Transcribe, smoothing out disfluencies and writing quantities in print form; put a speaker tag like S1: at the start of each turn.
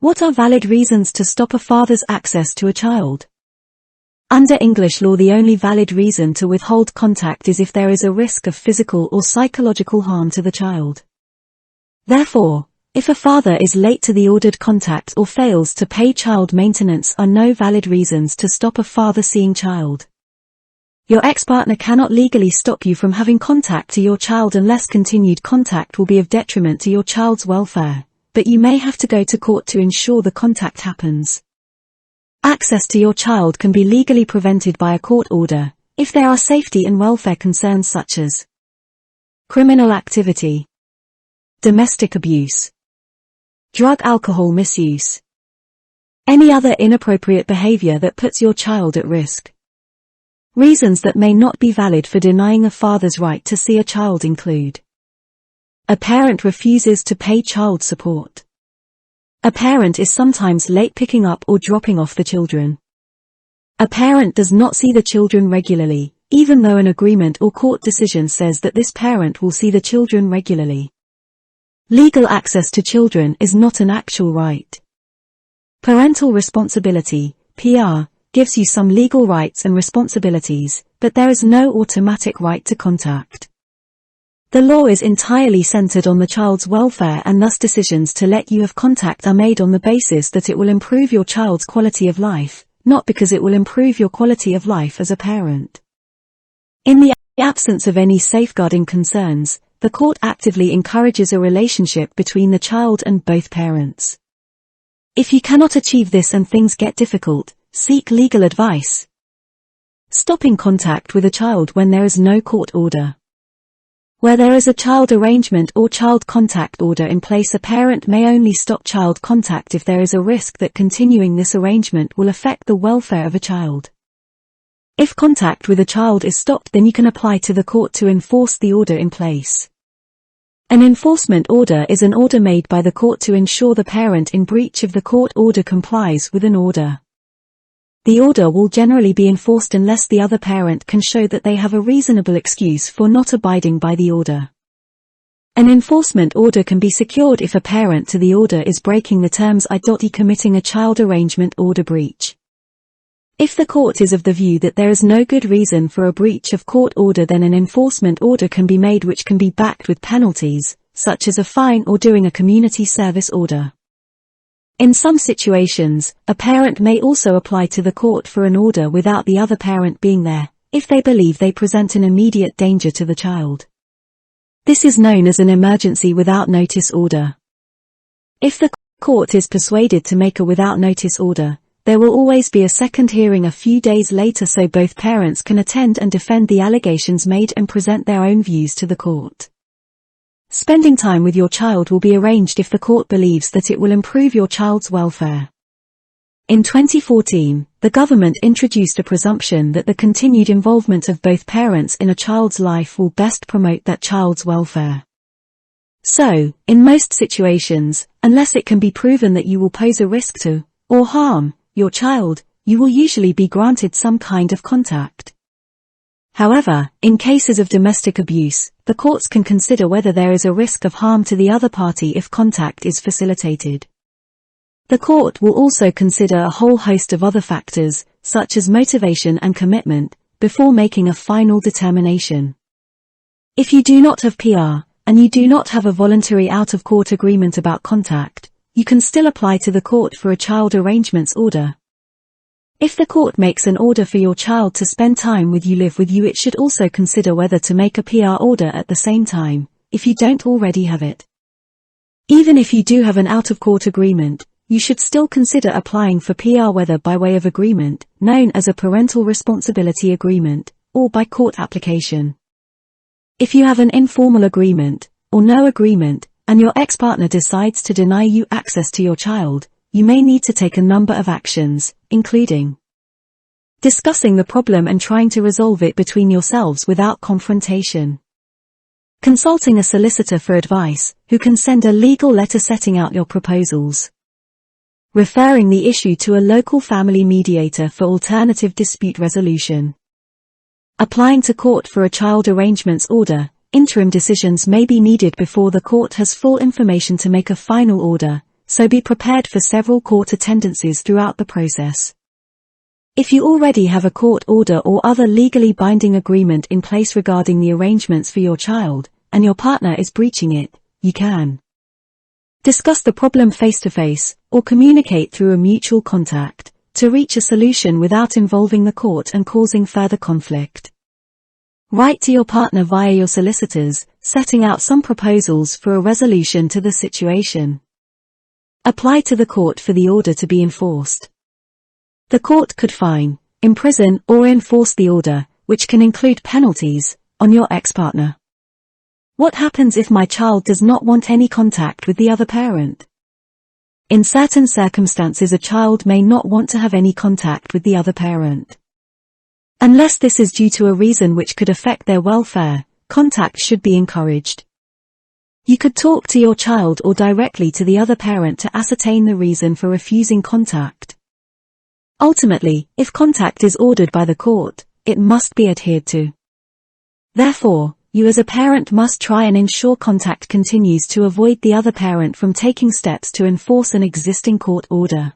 S1: What are valid reasons to stop a father's access to a child? Under English law, the only valid reason to withhold contact is if there is a risk of physical or psychological harm to the child. Therefore, if a father is late to the ordered contact or fails to pay child maintenance, are no valid reasons to stop a father seeing child. Your ex-partner cannot legally stop you from having contact to your child unless continued contact will be of detriment to your child's welfare, but you may have to go to court to ensure the contact happens. Access to your child can be legally prevented by a court order, if there are safety and welfare concerns such as criminal activity, domestic abuse, drug-alcohol misuse, any other inappropriate behavior that puts your child at risk. Reasons that may not be valid for denying a father's right to see a child include: a parent refuses to pay child support. A parent is sometimes late picking up or dropping off the children. A parent does not see the children regularly, even though an agreement or court decision says that this parent will see the children regularly. Legal access to children is not an actual right. Parental responsibility, PR, gives you some legal rights and responsibilities, but there is no automatic right to contact. The law is entirely centered on the child's welfare, and thus decisions to let you have contact are made on the basis that it will improve your child's quality of life, not because it will improve your quality of life as a parent. In the absence of any safeguarding concerns, the court actively encourages a relationship between the child and both parents. If you cannot achieve this and things get difficult, seek legal advice. Stopping contact with a child when there is no court order. Where there is a child arrangement or child contact order in place, a parent may only stop child contact if there is a risk that continuing this arrangement will affect the welfare of a child. If contact with a child is stopped, then you can apply to the court to enforce the order in place. An enforcement order is an order made by the court to ensure the parent in breach of the court order complies with an order. The order will generally be enforced unless the other parent can show that they have a reasonable excuse for not abiding by the order. An enforcement order can be secured if a parent to the order is breaking the terms, i.e. committing a child arrangement order breach. If the court is of the view that there is no good reason for a breach of court order, then an enforcement order can be made which can be backed with penalties, such as a fine or doing a community service order. In some situations, a parent may also apply to the court for an order without the other parent being there, if they believe they present an immediate danger to the child. This is known as an emergency without notice order. If the court is persuaded to make a without notice order, there will always be a second hearing a few days later so both parents can attend and defend the allegations made and present their own views to the court. Spending time with your child will be arranged if the court believes that it will improve your child's welfare. In 2014, the government introduced a presumption that the continued involvement of both parents in a child's life will best promote that child's welfare. So, in most situations, unless it can be proven that you will pose a risk to, or harm, your child, you will usually be granted some kind of contact. However, in cases of domestic abuse, the courts can consider whether there is a risk of harm to the other party if contact is facilitated. The court will also consider a whole host of other factors, such as motivation and commitment, before making a final determination. If you do not have PR, and you do not have a voluntary out-of-court agreement about contact, you can still apply to the court for a child arrangements order. If the court makes an order for your child to spend time with you, live with you, it should also consider whether to make a PR order at the same time, if you don't already have it. Even if you do have an out-of-court agreement, you should still consider applying for PR, whether by way of agreement, known as a parental responsibility agreement, or by court application. If you have an informal agreement, or no agreement, and your ex-partner decides to deny you access to your child, you may need to take a number of actions, including discussing the problem and trying to resolve it between yourselves without confrontation, consulting a solicitor for advice, who can send a legal letter setting out your proposals, referring the issue to a local family mediator for alternative dispute resolution, applying to court for a child arrangements order. Interim decisions may be needed before the court has full information to make a final order, so be prepared for several court attendances throughout the process. If you already have a court order or other legally binding agreement in place regarding the arrangements for your child, and your partner is breaching it, you can discuss the problem face-to-face, or communicate through a mutual contact, to reach a solution without involving the court and causing further conflict. Write to your partner via your solicitors, setting out some proposals for a resolution to the situation. Apply to the court for the order to be enforced. The court could fine, imprison, or enforce the order, which can include penalties, on your ex-partner. What happens if my child does not want any contact with the other parent? In certain circumstances, a child may not want to have any contact with the other parent. Unless this is due to a reason which could affect their welfare, contact should be encouraged. You could talk to your child or directly to the other parent to ascertain the reason for refusing contact. Ultimately, if contact is ordered by the court, it must be adhered to. Therefore, you as a parent must try and ensure contact continues to avoid the other parent from taking steps to enforce an existing court order.